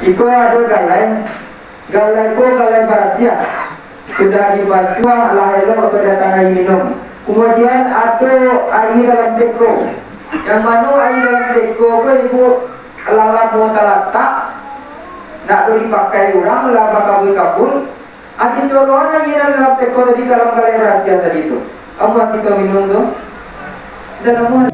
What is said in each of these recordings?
Iko ada galai ko galai barasia sudah dibasuh lahir atau datang minum. Kemudian ada air dalam teko. Yang mana air dalam teko ko ibu lalap mau talatak nak dipakai orang laba kabui. Adi coloan air dalam teko tadi dalam galai barasia tadi itu. Apa kita minum tu? Dan apa?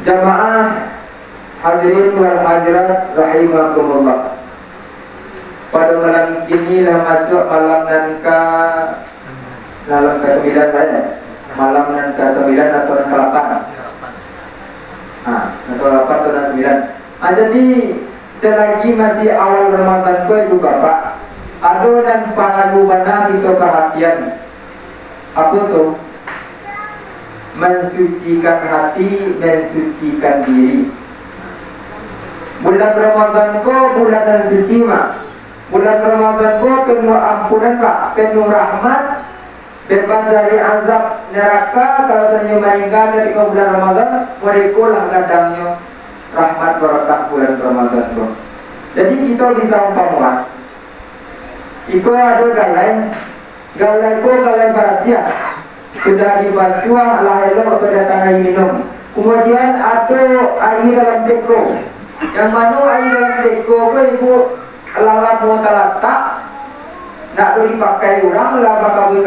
Jamaah hadirin wal hadirat rahimakumullah. Pada malam ini lah masuk malam nanka dalam ke-9 saya. Malam nanka 9 atau nanka 8. Atau 8 atau 9. Jadi selagi masih awal Ramadan ko itu Bapak, ada dan panganubana kita perhatian. Apa tuh? Mensucikan hati, mensucikan diri. Bulan Ramadan ko bulan yang suci mak. Bulan Ramadan ko penuh ampunan pak, penuh rahmat, bebas dari azab neraka. Kalau seandainya meninggal ketika bulan Ramadan, mereka lah kadangnya rahmat berkah bulan Ramadan ko. Jadi kita bisa umpamakan, iko ada galai ko galai barasia sudah dibasuh lahir atau datang minum. Kemudian ada air dalam teko. Yang mana air dalam teko ko ibu lalap mau talatak nak dipakai orang laba kabui.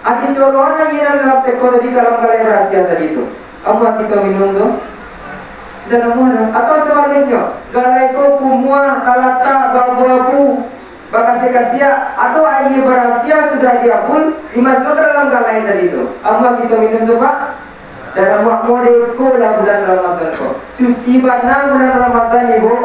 Adi coloan air dalam teko tadi dalam galai barasia tadi itu. Apa kita minum tu? Dan apa? Atau sebaliknya galai ko kumua talatak babu-babu bakasi kasia atau air berasia sudah dihapus dimasukkan dalam galai tadi itu. Apa kita minum coba? Dalam waktu ko lah bulan Ramadan ko. Suci bana bulan Ramadan ibu.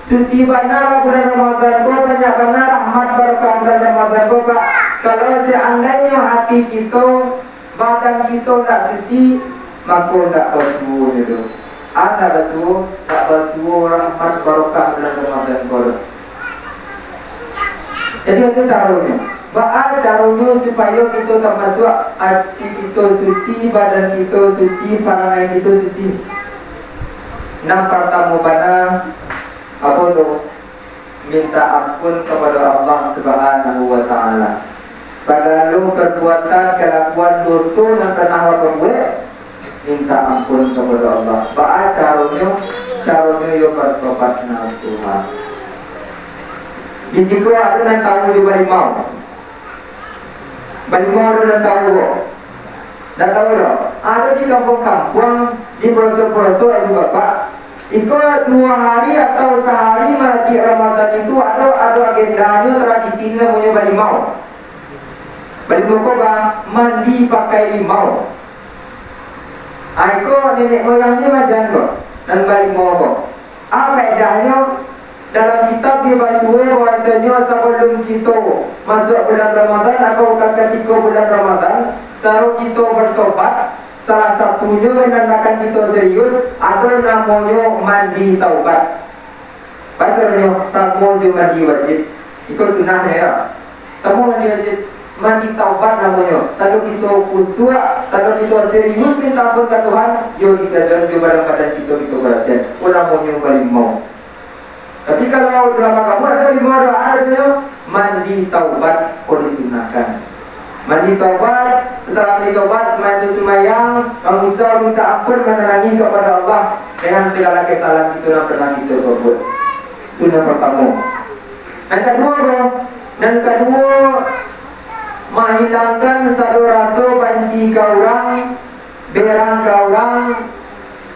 Suci bana bulan Ramadan ko, banyak bana rahmat berkah bulan Ramadan ko Pak. Kalau seandainya hati kita, badan kita tak suci, maka tak basuh itu. Anda basuh, tak basuh rahmat berkah bulan Ramadan ko. Jadi itu caranya. Baik caranya supaya kita termasuk hati kita suci, badan kita suci, pandangan kita suci. Nah pertama pada apa tu? Minta ampun kepada Allah Subhanahu wa Ta'ala. Segala perbuatan kelakuan dosa yang pernah kita buat, minta ampun kepada Allah. Baik caranya yo bertobat nang Tuhan. Di situ ada yang tahu di Balimau. Balimau ada yang tahu. Dah tahu tak? Ada di kampung-kampung, di pelosok-pelosok itu Bapak. Itu 2 hari atau sehari melaki Ramadan itu ada agendanya tradisinya punya Balimau. Balimau kau mandi pakai limau. Aku nenek moyangnya macam tu. Dan Balimau kau. Apa edahnya? Dalam kitab dibasuh bahasanya sebelum kita masuk bulan Ramadan atau ketika bulan Ramadan, cara kita bertobat, salah satunya menandakan kita serius, ada namanya mandi taubat. Padahal semua juga mandi wajib. Itu sunnahnya ya. Semua mandi wajib. Mandi taubat namanya. Kalau kita khusyuk, kalau kita serius minta ampun ke Tuhan, yo kita jangan coba dalam badan kita berhasil. Orang namanya paling mau. Tapi kalau dalam kamu ada 5 doa mandi taubat kau disunahkan. Mandi taubat, setelah mandi taubat semayang, mengucap minta ampun, menerangi kepada Allah dengan segala kesalahan kita yang pernah kita buat. Itu yang pertama. Dan kedua menghilangkan satu rasa benci ke orang, berang ke orang,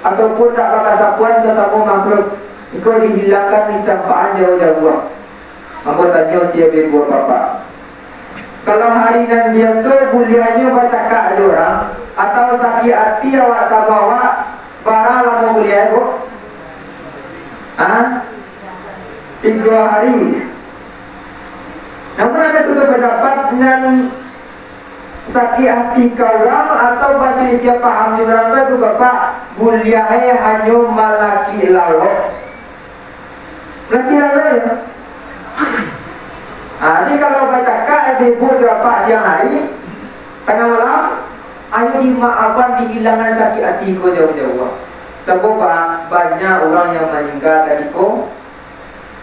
ataupun tak pakai sapuan sesama makhluk. Itu dihilangkan di campaan jauh-jauh. Aku tanya ciabe buat Bapak. Kalau hari nan biasa buliannya baca kak ada orang atau sakit hati awak sama awak, barang lama bulian bu? 3 hari. Namun ada satu pendapat dengan sakit hati kaulang atau baca siapa paham di orang itu Bapak buliannya hanya malaki lalu. Berarti lalu ya. Jadi kalau baca kak sibuk berapa siang hari, tengah malam, ayo dimaafkan, dihilangkan sakit hati kau jauh-jauh. Sebab banyak orang yang meninggal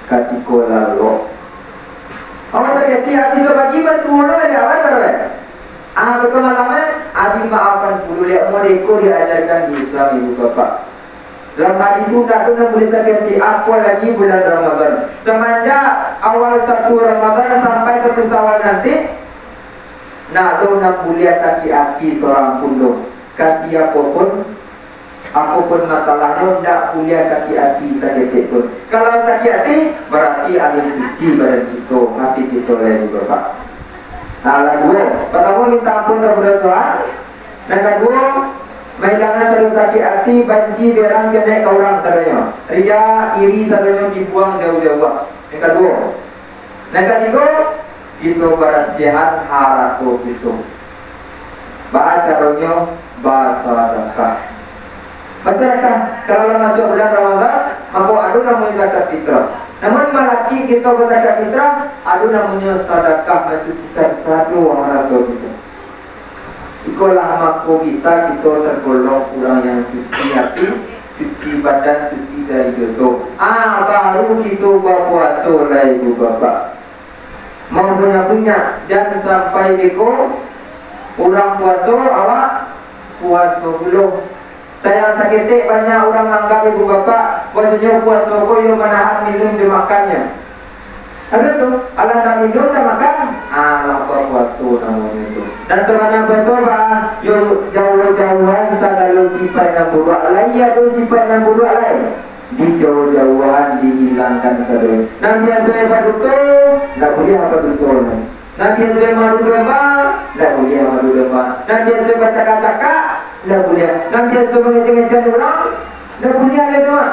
ketika lalu. Awak sakit hati habis bagi mas dulu ada apa terus? Betul malamnya, adi maafkan dulu lihat mereka diajarkan di Islam ibu bapak. Dalam hari itu tak pernah boleh sakit hati, apalagi bulan Ramadan. Semenjak awal 1 Ramadan sampai 1 Syawal nanti, nak boleh sakit hati seorang pun dong. Kasih apapun masalahnya, tak boleh sakit hati sakit pun. Kalau sakit hati, berarti ada suci badan kita, hati kita lagi bapak. Nah, kedua, pertama minta ampun kepada Tuhan. Dan kedua, mainangan selalu sakit hati, benci berang kena ke orang sadanya. Ria, iri sadanya dibuang jauh-jauh. Yang kedua. Yang ketiga, kita berasihan harap kita. Bahasa caranya, bahasa zakah. Masyarakat, kalau masuk bulan Ramadan, maka ada namanya zakat fitrah. Namun malaki kita berzakat fitrah, ada namanya sedekah mencucikan satu harta kita. Itulah maka bisa kita tergolong orang yang suci hati, suci badan, suci dari dosa. Baru kita berpuasa lah ibu bapa. Mau punya, jangan sampai beko orang puasa awak puasa belum. Saya sakit banyak orang anggap ibu bapak puasanya puasa kok yang menahan minum je makannya. Ada tu, alah tak minum tak makan, lapar puasa namanya itu. Dan sebenarnya puasa yo jauh-jauhan segala sifat yang buruk lain, ada sifat yang buruk lain. Di jauh-jauhan dihilangkan saja. Nabi yang betul, tak boleh apa betul. Nabi yang malu domba, tak boleh malu domba. Nabi yang bercakap-cakap, tak boleh. Nabi yang mengejek-ngejek orang, tak boleh ada doa.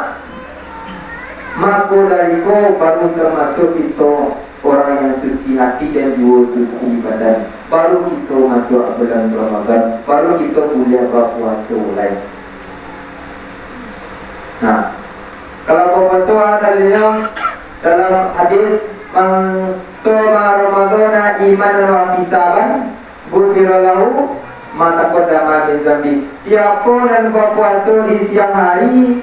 Maka dari itu baru termasuk kita orang yang suci hati dan jiwa suci badan. Baru kita masuk bulan Ramadan, baru kita boleh berpuasa lain. Nah, kalau berpuasa adanya dalam hadis soma Ramadana iman wa hisaban ghufira lahu ma taqaddama min dzambi. Siapa yang berpuasa di siang hari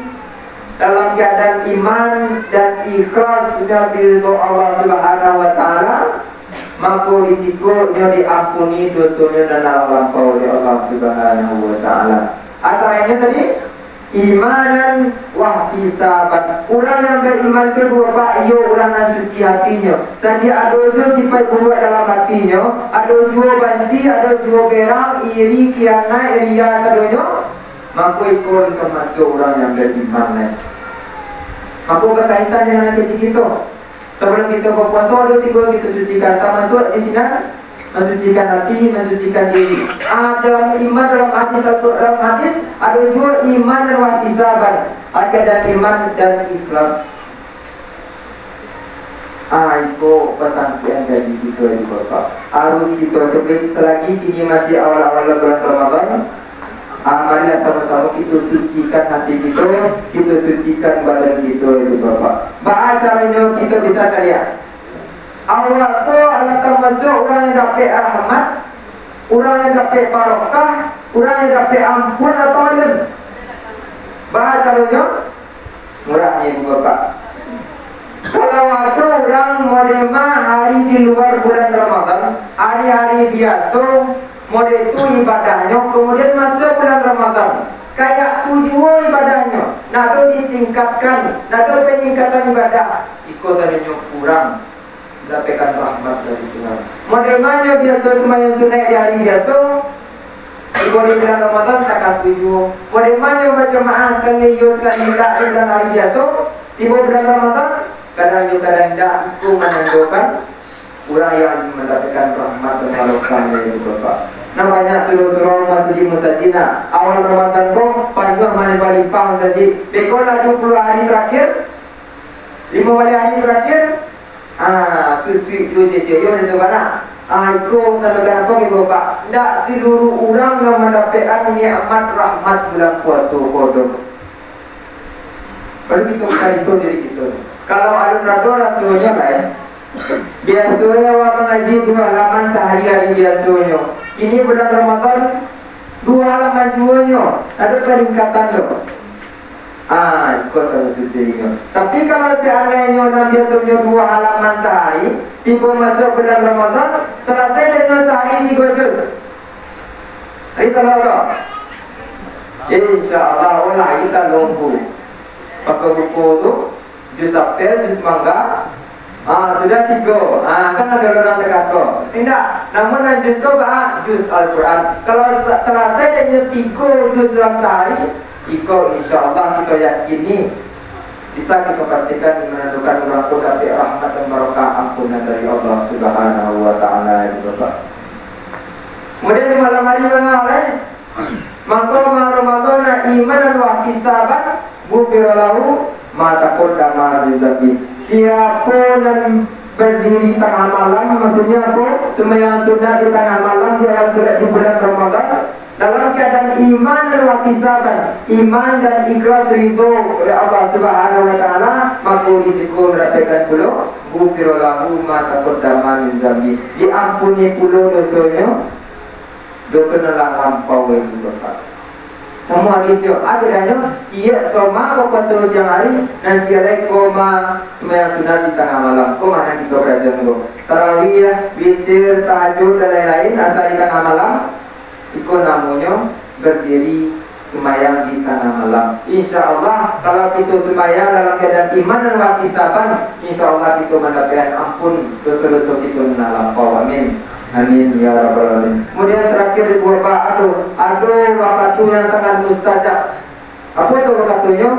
dalam keadaan iman dan ikhlas dari Allah Subhanahu wa taala, maka risikonya diampuni, dosanya dan lampau oleh Allah Subhanahu wa taala. Antaranya tadi imanan wa hisaban. Orang yang beriman kedua pak, ia orang yang suci hatinya. Jadi ada juga sifat buruk dalam hatinya, ada juga benci, ada juga berang, iri, khianat, ria sedonya. Maka ikut termasuk orang yang beriman. Maka berkaitan dengan kecil kita. Sebelum kita berpuasa ada 3 kita sucikan. Termasuk di sini mensucikan hati, mensucikan diri. Dalam iman, dalam hadis ada juga iman dan wahtisaban. Ada dan iman dan ikhlas. Itu pesan yang jadi gitu ya Bapak. Harus kita selagi ini masih awal-awal bulan Ramadan. Marilah sama-sama kita sucikan hati kita sucikan badan kita itu Bapak. Bagaimana caranya kita bisa lihat? Awal tu adalah termasuk orang yang dapat rahmat, orang yang dapat barokah, orang yang dapat ampun atau alim. Bagaimana caranya? Murahnya ibu bapak. Kalau waktu orang menerima hari di luar bulan Ramadan, hari-hari biasa, model itu ibadahnya, kemudian masuk bulan Ramadan. Kayak tujuan ibadahnya, nak ditingkatkan, nak peningkatan ibadah, ikut tadinya kurang. Dapatkan rahmat dari Tuhan. Modemanya biasa semayang sunat di hari biasa, di bulan Ramadan takkan tujuh. Modemanya berjemaah sekali sekali tidak di bulan hari biasa, di bulan Ramadan kadang juga tidak itu menentukan orang yang mendapatkan rahmat dan barokah dari Bapak. Namanya seluruh masjid-masjidina awal Ramadan kau panjang mana-mana saja. Bekola 20 hari terakhir, 5 hari terakhir. Susui itu cece yo itu mana? Itu sampai apa ibu bapak? Tidak seluruh orang yang mendapatkan nikmat rahmat bulan puasa kodok. Baru kita cari diri kita. Kalau alun rado rasanya lain, Biasanya awak mengaji 2 halaman sehari-hari biasanya. Ini bulan Ramadan 2 halaman juanya. Ada peningkatan loh. Itu salah satunya. Tapi kalau seandainya orang biasanya 2 halaman sehari, tiba masuk bulan Ramadan, selesai dengan sehari 3 juz. Hari tak. InsyaAllah Allah kita lombu. Pakai buku tu juz apel, juz mangga. Sudah 3. Kan ada orang terkata. Tidak. Namun juz tu juz Al-Quran. Kalau selesai dengan 3 juz dalam sehari, insyaAllah kita yakini bisa kita pastikan menentukan orang pun dapat rahmat dan barakah ampunan dari Allah Subhanahu wa Ta'ala. Kemudian di malam hari mengalai maka Ramadan imanan wa ihtisaban ghufira lahu ma taqaddama min dzambi. Siapa yang berdiri tengah malam, maksudnya apa? Sembahyang sunat di tengah malam di bulan Ramadan dalam keadaan iman dan ihtisaban, iman dan ikhlas ridho oleh Allah Subhanahu wa Ta'ala, maka risiko mendapatkan pula ghufira lahu ma taqaddama min dzambi. Diampuni pula dosanya. Dosa dalam lampau yang berkat. Semua hadis itu ada dalam cia soma waktu siang hari dan cia lagi koma sembahyang sunat di tengah malam. Koma nanti kau kerajaan tu. Tarawih, witir, tahajud dan lain-lain asal di tengah malam. Itu namanya berdiri sembahyang di tengah malam. InsyaAllah kalau kita sembahyang dalam keadaan iman dan ihtisaban, InsyaAllah kita mendapatkan ampun dosa-dosa kita melampau. Amin. Amin ya rabbal alamin. Kemudian terakhir di beberapa ada waktu yang sangat mustajab. Apa itu waktunya?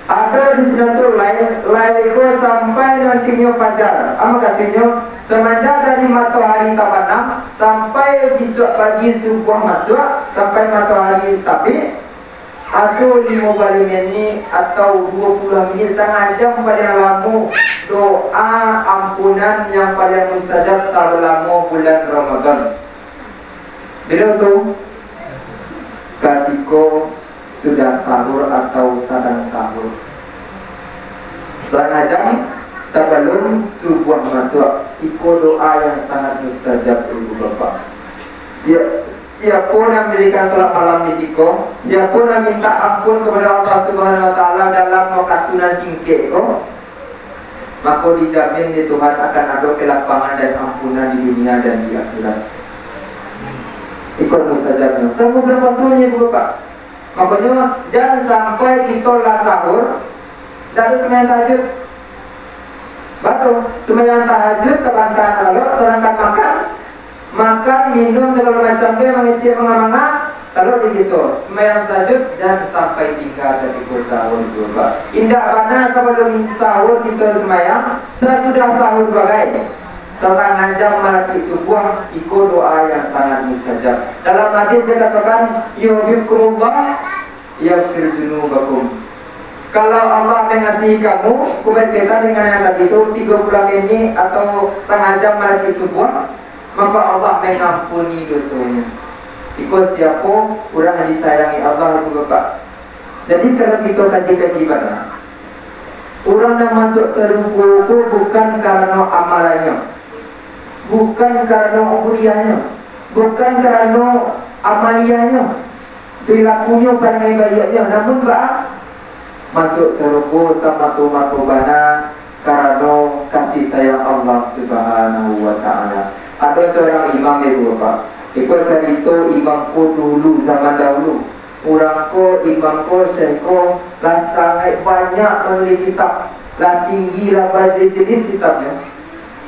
Ada di sini tu lain sampai nantinya fajar. Apa katanya? Semenjak dari matahari terbenam sampai besok pagi subuh masuk sampai matahari terbit. Atau 15 minit atau 20 menit setengah jam paling lama doa ampunan yang paling mustajab selama bulan Ramadan. Bila tu ketika sudah sahur atau sedang sahur, setengah jam sebelum subuh masuk, ikut doa yang sangat mustajab ibu bapa. Siapa yang memberikan salat malam risiko, siapa yang minta ampun kepada Allah Subhanahu wa Ta'ala dalam waktunan singkit ko, maka dijamin di Tuhan akan ada kelapangan dan ampunan di dunia dan di akhirat. Ikut mustajabnya. Sama berapa sunnahnya ibu bapak. Makanya jangan sampai kita lah sahur, tak ada sembahyang tahajud. Betul, sembahyang tahajud sebentar lalu, sedangkan makan, minum segala macam dia mengecek mengamanga. Kalau begitu, sembahyang tahajud dan sampai tinggal dari sahur juga. Indah mana sebelum sahur kita sembahyang, sesudah sahur bagai setengah jam melewati subuh, ikut doa yang sangat mustajab. Dalam hadis dikatakan, yuhibbukumullah yaghfir dzunubakum. Kalau Allah mengasihi kamu, berkaitan dengan yang tadi itu 30 menit atau setengah jam melewati subuh, maka Allah mengampuni dosanya. Ikut siapa orang yang disayangi Allah itu bapak. Jadi kalau kita kaji-kaji mana, orang yang masuk serumpu itu bukan karena amalannya, bukan karena kuliahnya, bukan karena amaliannya, perilakunya pandai baiknya, namun masuk serumpu sama tu bana karena kasih sayang Allah Subhanahu wa Ta'ala. Ada seorang imam ibu bapak. Ikut cerita imamku dulu zaman dahulu. Orangku imamku syekhu lah sangat banyak menulis kitab, lah tinggi lah baca jenis kitabnya.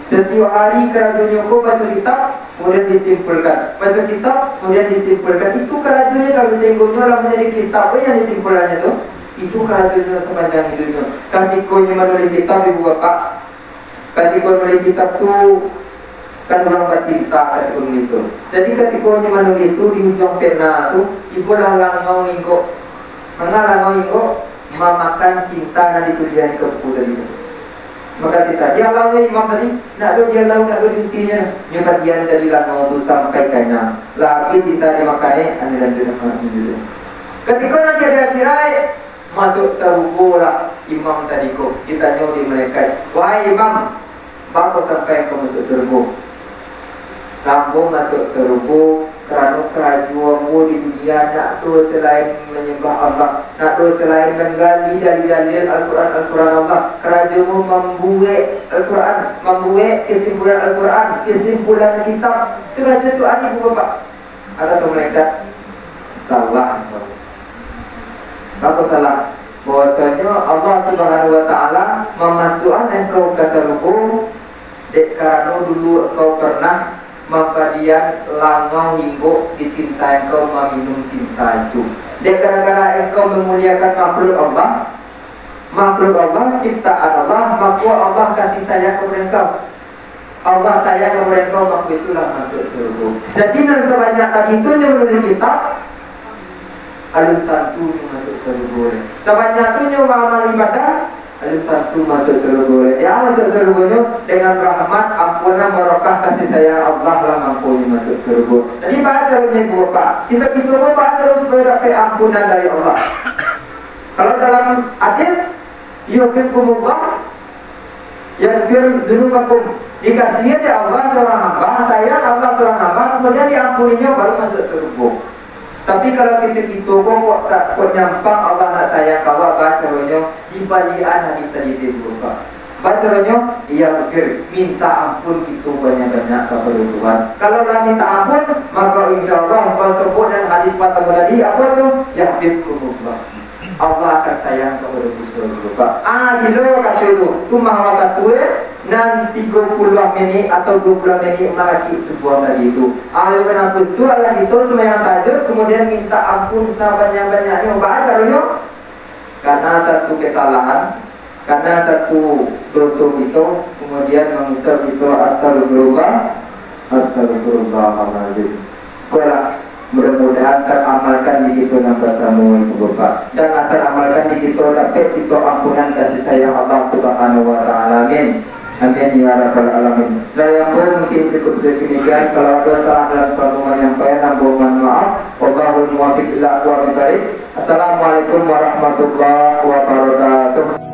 Setiap hari kerajuannya ku baca kitab, kemudian disimpulkan. Baca kitab, kemudian disimpulkan. Itu kerajuannya kalau sehinggunya lah menjadi kitab yang disimpulannya tu. Itu kerajuannya sepanjang hidupnya. Ketika menulis kitab ibu bapak, ketika menulis kitab tu kan orang bercinta ketika itu. Jadi ketika menulis itu di ujung pena tu, ibu lalang mau ingko, mana mau ingko memakan cinta dan ditujuan ke buku tadi. Maka kita dia lalu imam tadi, nak do dia lalu nak do isinya, dia bagian dari lalang tu sampaikannya. Lagi kita dimakannya ane dan dulu. Ketika nanti ada kirai masuk serupu lah imam tadi ko, kita nyoba mereka, wahai imam, Maka sampai kau masuk surga. Kamu masuk surga kerana kerajuanmu di dunia nak tu selain menyembah Allah, nak tu selain menggali dari dalil Al-Quran Allah. Kerajuanmu membuat Al-Quran, membuat kesimpulan Al-Quran, kesimpulan kitab. Kerajaan tu ada ibu bapa. Ada tu mereka salah. Apa salah? Bahwasanya Allah Subhanahu Wa Taala memasukkan engkau ke surga kerana dulu engkau pernah mempadian langau hingga dicintai engkau meminum cinta itu. Gara-gara engkau memuliakan makhluk Allah, ciptaan Allah, maka Allah kasih sayang kepada engkau. Allah sayang kepada engkau, maka itulah masuk surga. Jadi yang sebanyak tadi itu yang menulis kitab alun tentu masuk surga. Sebanyak itu yang amal ibadah alun tentu masuk surga. Dia masuk surga dengan rahmat, ampunan, barakah, kasih sayang Allah lah mampu masuk surga. Jadi bagaimana ibu bapak? Kita terus supaya dapat ampunan dari Allah. Kalau dalam hadis yuhibbukumullah yaghfir dzunubakum, dikasihi oleh Allah seorang hamba, sayang Allah seorang hamba, kemudian diampuninya baru masuk surga. Tapi kalau kita kok nyampang Allah nak sayang kau, bacaranya di balian hadis tadi itu Bapak. Bacaranya ia pikir minta ampun itu banyak-banyak kepada Tuhan. Kalau dah minta ampun, maka insya-Allah kau sebut dan hadis pertama tadi apa tu? Yahfizkumullah. Allah akan sayang kepada Bapak. Bila kata itu, tu mahu kata nan 30 minit atau 20 minit melaki sebuah tadi itu. Kalau nak soal lagi itu semua tajuk, kemudian minta ampun sebanyak-banyaknya. Bahagiannya karena satu kesalahan, karena satu dosa itu, kemudian mengucap itu astagfirullahaladzim. Kalau mudah-mudahan teramalkan di situ nampasamu ibu bapak, dan teramalkan di situ dapat itu ampunan kasih sayang Allah Subhanahu Wa Taala. Amin. Amin ya rabbal alamin. Saya pun mungkin cukup sedemikian. Kalau ada salah dalam suatu menyampaikan, mohon maaf. Wallahul muwaffiq ila aqwamit thoriq. Assalamualaikum warahmatullahi wabarakatuh.